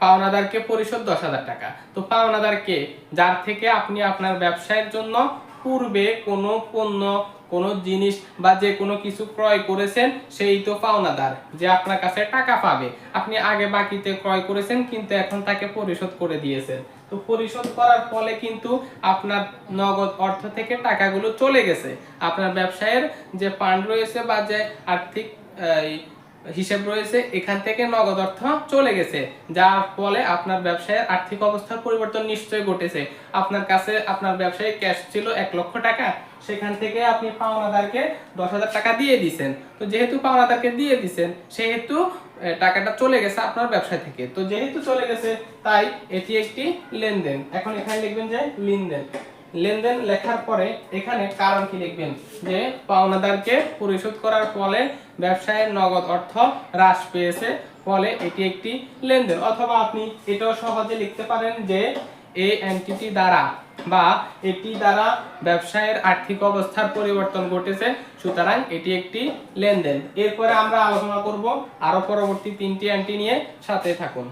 পাওনাদারকে পরিশোধ 10,000 টাকা। তো পাওনাদারকে, যার থেকে আপনি আপনার ব্যবসায়ের জন্য পূর্বে কোনো পণ্য, কোনো জিনিস বা যে কোনো কিছু ক্রয় করেছেন, সেই তো পাওনাদার, যে আপনার কাছে টাকা পাবে। আপনি আগে বাকিতে ক্রয় করেছেন, কিন্তু এখন তাকে পরিশোধ করে দিয়েছেন। তো পরিশোধ করার ফলে কিন্তু আপনার নগদ অর্থ থেকে টাকাগুলো চলে গেছে। আপনার ব্যবসায়ের যে ফান্ড রয়েছে বা যে আর্থিক হিসাব রয়েছে, এখান থেকে নগদ অর্থ চলে গেছে, যার ফলে আপনার ব্যবসায়ের আর্থিক অবস্থার পরিবর্তন নিশ্চয়ই ঘটেছে। আপনার কাছে আপনার ব্যবসায় ক্যাশ ছিল 1 লক্ষ টাকা, সেখান থেকে আপনি পাওনাদারকে 10,000 টাকা দিয়ে দিয়েছেন। তো যেহেতু পাওনাদারকে দিয়ে দিয়েছেন, সেহেতু টাকাটা চলে গেছে আপনার ব্যবসা থেকে। তো যেহেতু চলে গেছে, তাই এটি একটি লেনদেন। এখন এখানে লিখবেন যে লেনদেন। লেনদেন লেখার পরে এখানে কারণ কি লিখবেন, যে পাওনাদারকে পরিশোধ করার ফলে ব্যবসায়ের নগদ অর্থ হ্রাস পেয়েছে, ফলে এটি একটি লেনদেন। অথবা আপনি এটাও সহজে লিখতে পারেন যে এই এন্টিটি দ্বারা বা এটি দ্বারা ব্যবসায়ের আর্থিক অবস্থার পরিবর্তন ঘটেছে, সুতরাং এটি একটি লেনদেন। এরপরে আমরা আলোচনা করব আরো পরবর্তী 3টি এন্টি নিয়ে, সাথে থাকুন।